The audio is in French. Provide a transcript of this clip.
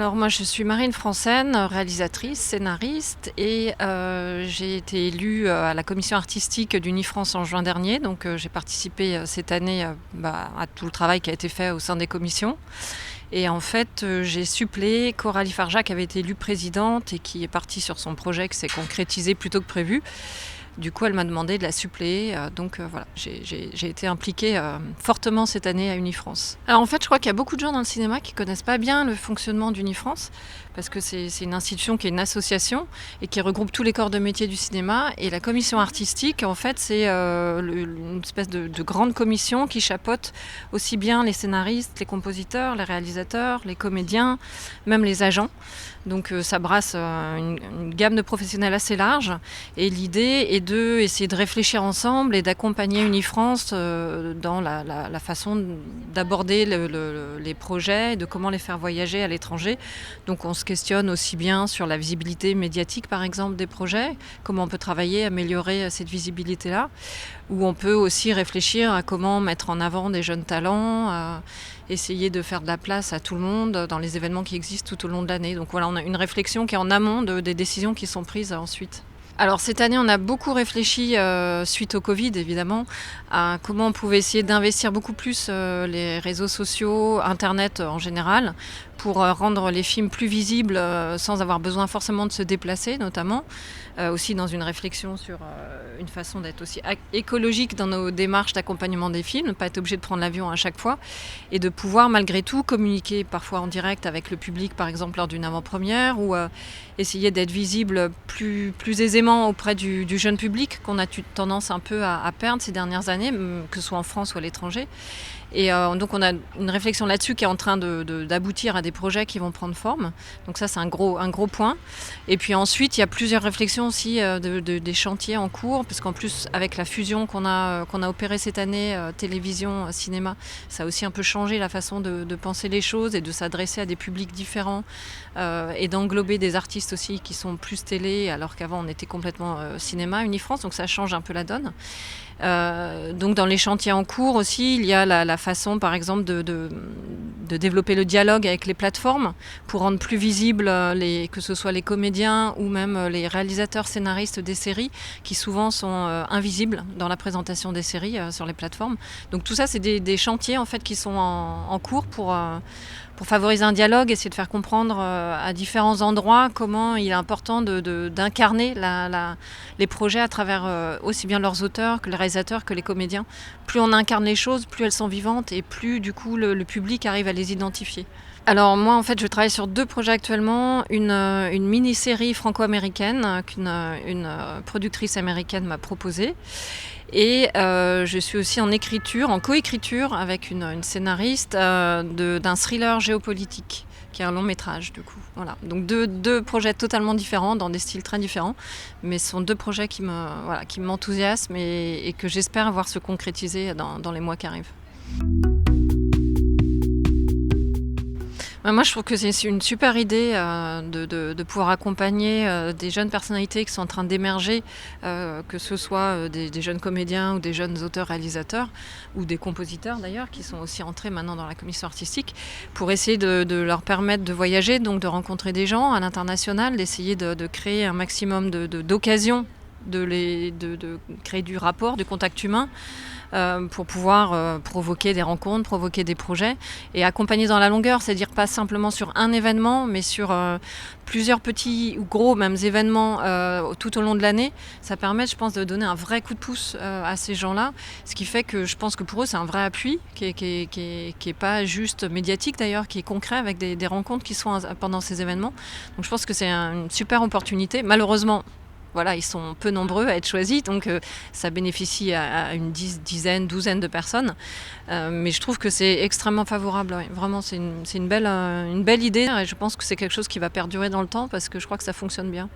Alors moi je suis Marine Franssen, réalisatrice, scénariste et j'ai été élue à la commission artistique d'Unifrance en juin dernier. Donc j'ai participé cette année à tout le travail qui a été fait au sein des commissions. Et en fait j'ai suppléé Coralie Farja qui avait été élue présidente et qui est partie sur son projet qui s'est concrétisé plus tôt que prévu. Du coup, elle m'a demandé de la suppléer. Voilà, j'ai été impliquée fortement cette année à Unifrance. Alors en fait, je crois qu'il y a beaucoup de gens dans le cinéma qui ne connaissent pas bien le fonctionnement d'Unifrance, parce que c'est une institution qui est une association et qui regroupe tous les corps de métier du cinéma. Et la commission artistique, en fait, c'est une espèce de grande commission qui chapeaute aussi bien les scénaristes, les compositeurs, les réalisateurs, les comédiens, même les agents. Donc ça brasse une gamme de professionnels assez large. Et l'idée est d'essayer de réfléchir ensemble et d'accompagner Unifrance dans la façon d'aborder les projets et de comment les faire voyager à l'étranger. Donc on se questionne aussi bien sur la visibilité médiatique par exemple des projets, comment on peut travailler, améliorer cette visibilité-là, ou on peut aussi réfléchir à comment mettre en avant des jeunes talents, essayer de faire de la place à tout le monde dans les événements qui existent tout au long de l'année. Donc voilà, on a une réflexion qui est en amont des décisions qui sont prises ensuite. Alors cette année, on a beaucoup réfléchi, suite au Covid évidemment, à comment on pouvait essayer d'investir beaucoup plus les réseaux sociaux, Internet en général, pour rendre les films plus visibles sans avoir besoin forcément de se déplacer notamment. Aussi dans une réflexion sur une façon d'être aussi écologique dans nos démarches d'accompagnement des films, ne pas être obligé de prendre l'avion à chaque fois, et de pouvoir malgré tout communiquer parfois en direct avec le public, par exemple lors d'une avant-première, ou essayer d'être visible plus aisément auprès du jeune public qu'on a tendance un peu à perdre ces dernières années, que ce soit en France ou à l'étranger. Et donc on a une réflexion là-dessus qui est en train d'aboutir à des projets qui vont prendre forme. Donc ça c'est un gros point. Et puis ensuite il y a plusieurs réflexions aussi des chantiers en cours, parce qu'en plus avec la fusion qu'on a opérée cette année, télévision, cinéma, ça a aussi un peu changé la façon de penser les choses et de s'adresser à des publics différents, et d'englober des artistes aussi qui sont plus télé, alors qu'avant on était complètement cinéma, Unifrance, donc ça change un peu la donne. Donc dans les chantiers en cours aussi, il y a la façon par exemple de développer le dialogue avec les plateformes pour rendre plus visibles que ce soit les comédiens ou même les réalisateurs scénaristes des séries qui souvent sont invisibles dans la présentation des séries sur les plateformes. Donc tout ça c'est des chantiers en fait qui sont en cours pour favoriser un dialogue, essayer de faire comprendre à différents endroits comment il est important d'incarner les projets à travers aussi bien leurs auteurs que les réalisateurs que les comédiens. Plus on incarne les choses, plus elles sont vivantes et plus du coup le public arrive à les identifier. Alors moi en fait je travaille sur 2 projets actuellement, une mini-série franco-américaine qu'une productrice américaine m'a proposée. Et je suis aussi en coécriture avec une scénariste d'un thriller géopolitique, qui est un long métrage du coup. Voilà. Donc deux projets totalement différents, dans des styles très différents, mais ce sont 2 projets qui m'enthousiasment et que j'espère voir se concrétiser dans les mois qui arrivent. Moi, je trouve que c'est une super idée de pouvoir accompagner des jeunes personnalités qui sont en train d'émerger, que ce soit des jeunes comédiens ou des jeunes auteurs-réalisateurs ou des compositeurs d'ailleurs, qui sont aussi entrés maintenant dans la commission artistique, pour essayer de leur permettre de voyager, donc de rencontrer des gens à l'international, d'essayer de créer un maximum d'occasions, de créer du rapport, du contact humain, pour pouvoir provoquer des rencontres, provoquer des projets et accompagner dans la longueur, c'est-à-dire pas simplement sur un événement, mais sur plusieurs petits ou gros même événements tout au long de l'année. Ça permet, je pense, de donner un vrai coup de pouce à ces gens-là, ce qui fait que je pense que pour eux, c'est un vrai appui qui est pas juste médiatique d'ailleurs, qui est concret avec des rencontres qui sont pendant ces événements. Donc je pense que c'est une super opportunité. Malheureusement, voilà, ils sont peu nombreux à être choisis, donc ça bénéficie à une douzaine de personnes. Mais je trouve que c'est extrêmement favorable. Ouais. Vraiment, c'est une belle idée et je pense que c'est quelque chose qui va perdurer dans le temps parce que je crois que ça fonctionne bien.